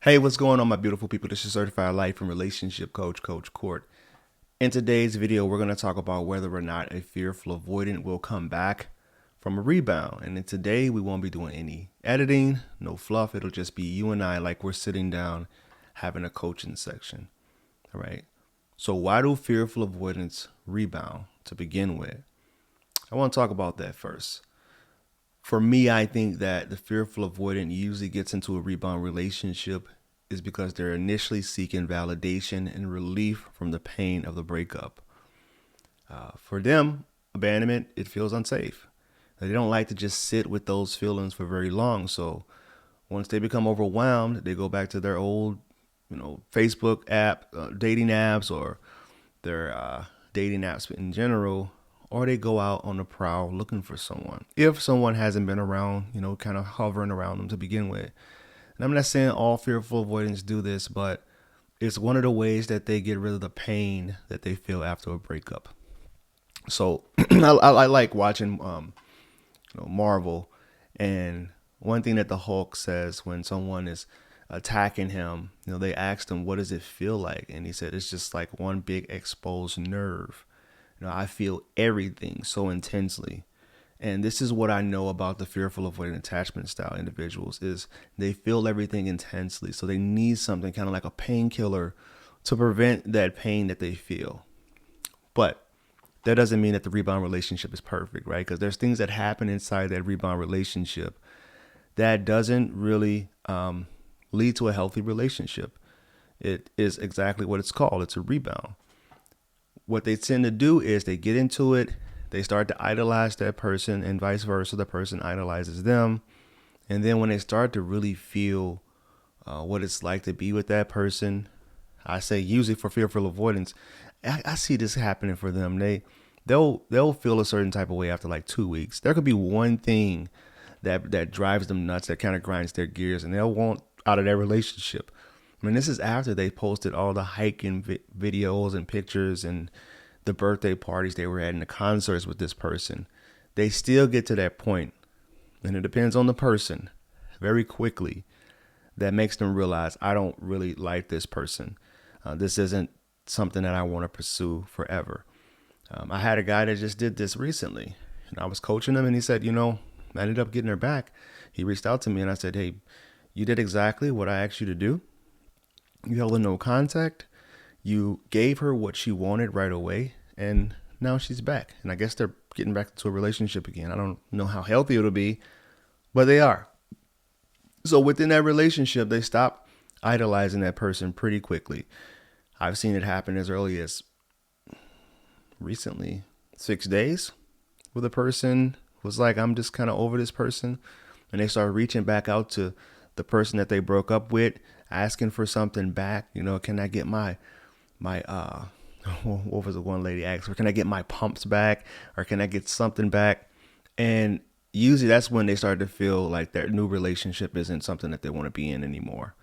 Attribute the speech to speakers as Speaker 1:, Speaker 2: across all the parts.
Speaker 1: Hey, what's going on, my beautiful people? This is Certified Life and Relationship Coach, Coach Court. In today's video, we're going to talk about whether or not a fearful avoidant will come back from a rebound. And then today, we won't be doing any editing, no fluff. It'll just be you and I like we're sitting down having a coaching section. All right. So, why do fearful avoidants rebound to begin with? I want to talk about that first. For me, I think that the fearful avoidant usually gets into a rebound relationship is because they're initially seeking validation and relief from the pain of the breakup. For them, abandonment, it feels unsafe. They don't like to just sit with those feelings for very long. So once they become overwhelmed, they go back to their old, Facebook app, dating apps, or their dating apps in general, or they go out on the prowl looking for someone. If someone hasn't been around, kind of hovering around them to begin with. And I'm not saying all fearful avoidants do this, but it's one of the ways that they get rid of the pain that they feel after a breakup. So I like watching Marvel, and one thing that the Hulk says when someone is attacking him, they asked him, "What does it feel like?" And he said, "It's just like one big exposed nerve. I feel everything so intensely." And this is what I know about the fearful avoidant attachment style individuals is they feel everything intensely. So they need something kind of like a painkiller to prevent that pain that they feel. But that doesn't mean that the rebound relationship is perfect, right? Because there's things that happen inside that rebound relationship that doesn't really lead to a healthy relationship. It is exactly what it's called. It's a rebound. What they tend to do is they get into it, they start to idolize that person, and vice versa. The person idolizes them. And then when they start to really feel what it's like to be with that person, I say usually for fearful avoidance, I see this happening for them. They'll feel a certain type of way after like 2 weeks. There could be one thing that drives them nuts, that kind of grinds their gears, and they'll want out of their relationship. I mean, this is after they posted all the hiking videos and pictures and the birthday parties they were at and the concerts with this person. They still get to that point, and it depends on the person, very quickly, that makes them realize, I don't really like this person. This isn't something that I want to pursue forever. I had a guy that just did this recently, and I was coaching him, and he said, I ended up getting her back. He reached out to me, and I said, "Hey, you did exactly what I asked you to do. You held her no contact. You gave her what she wanted right away, and now she's back." And I guess they're getting back into a relationship again. I don't know how healthy it'll be, but they are. So within that relationship, they stop idolizing that person pretty quickly. I've seen it happen as early as recently, 6 days, where the person was like, "I'm just kind of over this person." And they start reaching back out to the person that they broke up with, asking for something back. Can I get my what was the one lady asked for? Can I get my pumps back, or can I get something back? And usually that's when they start to feel like their new relationship isn't something that they want to be in anymore.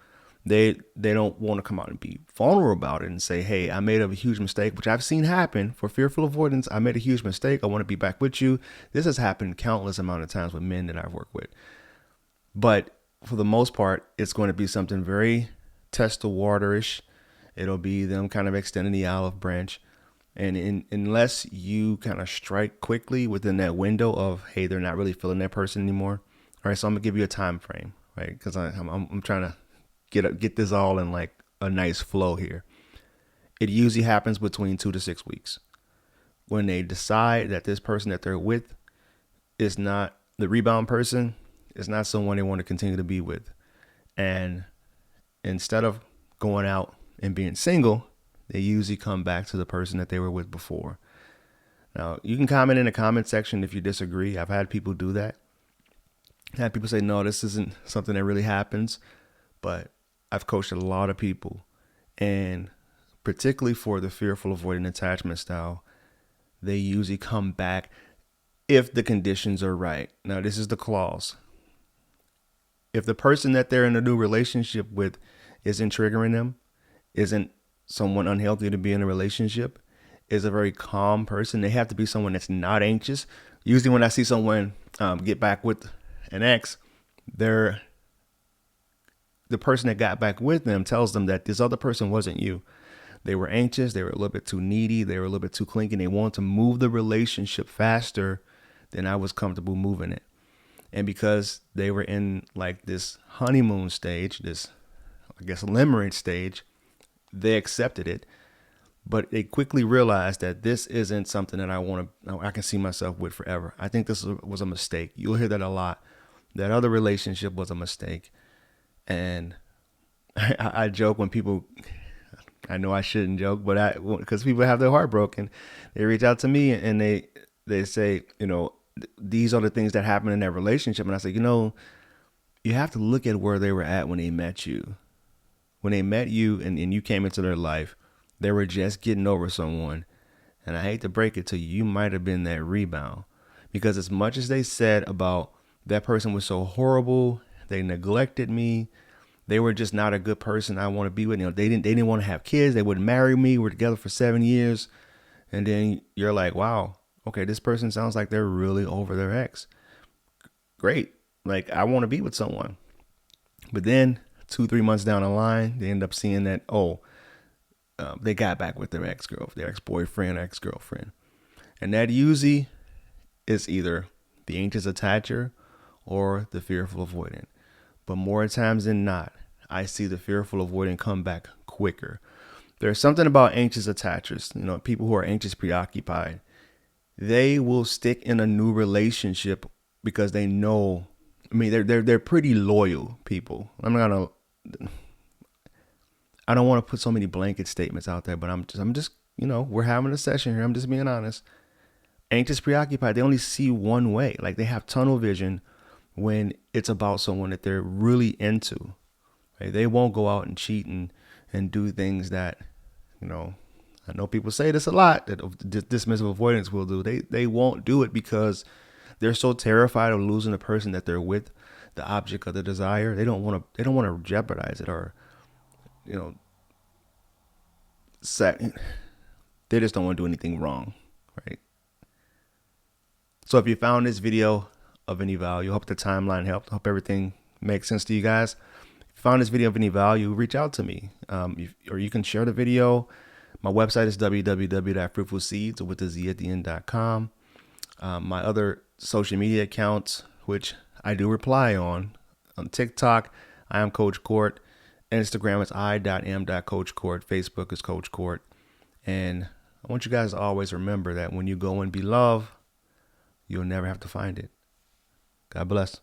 Speaker 1: They don't want to come out and be vulnerable about it and say, "Hey, I made a huge mistake," which I've seen happen for fearful avoidance. "I made a huge mistake. I want to be back with you." This has happened countless amount of times with men that I've worked with. But for the most part, it's going to be something very test the waterish. It'll be them kind of extending the olive branch. And unless you kind of strike quickly within that window of, hey, they're not really feeling that person anymore. All right, so I'm gonna give you a time frame, right? Because I'm trying to get this all in like a nice flow here. It usually happens between 2 to 6 weeks when they decide that this person that they're with is not the rebound person, is not someone they want to continue to be with. And instead of going out and being single, they usually come back to the person that they were with before. Now, you can comment in the comment section if you disagree. I've had people do that. I had people say, "No, this isn't something that really happens." But I've coached a lot of people, and particularly for the fearful avoidant attachment style, they usually come back if the conditions are right. Now, this is the clause. If the person that they're in a new relationship with isn't triggering them, isn't someone unhealthy to be in a relationship, is a very calm person, they have to be someone that's not anxious. Usually when I see someone get back with an ex, they're the person that got back with them tells them that this other person wasn't you. They were anxious. They were a little bit too needy. They were a little bit too clingy. They wanted to move the relationship faster than I was comfortable moving it. And because they were in like this honeymoon stage, this, I guess, limerence stage, they accepted it. But they quickly realized that this isn't something that I can see myself with forever. I think this was a mistake. You'll hear that a lot. That other relationship was a mistake. And I joke when people, I know I shouldn't joke, but because people have their heart broken, they reach out to me and they say, these are the things that happen in that relationship. And I say, you have to look at where they were at when they met you. When they met you and you came into their life, they were just getting over someone. And I hate to break it to you, you might have been that rebound. Because as much as they said about that person was so horrible, they neglected me, they were just not a good person I want to be with. They didn't want to have kids. They wouldn't marry me. We're together for 7 years. And then you're like, wow, okay, this person sounds like they're really over their ex. Great. Like, I want to be with someone. But then 2-3 months down the line, they end up seeing that, they got back with their ex-girlfriend, their ex-boyfriend, ex-girlfriend. And that usually is either the anxious attacher or the fearful avoidant. But more times than not, I see the fearful avoidant come back quicker. There's something about anxious attachers, people who are anxious preoccupied. They will stick in a new relationship because they know, they're pretty loyal people. I don't want to put so many blanket statements out there, but I'm just, we're having a session here. I'm just being honest. Anxious preoccupied, they only see one way. Like, they have tunnel vision when it's about someone that they're really into. Right? They won't go out and cheat and do things that, I know people say this a lot, that dismissive avoidance will do. They won't do it because they're so terrified of losing the person that they're with, the object of the desire. They don't want to jeopardize it or, they just don't want to do anything wrong, right? So if you found this video of any value, hope the timeline helped, hope everything makes sense to you guys. If you found this video of any value, reach out to me, or you can share the video. My website is www.fruitfulseeds.com. My other social media accounts, which I do reply on TikTok, I am Coach Court. Instagram is i.m.coachcourt. Facebook is Coach Court. And I want you guys to always remember that when you go and be loved, you'll never have to find it. God bless.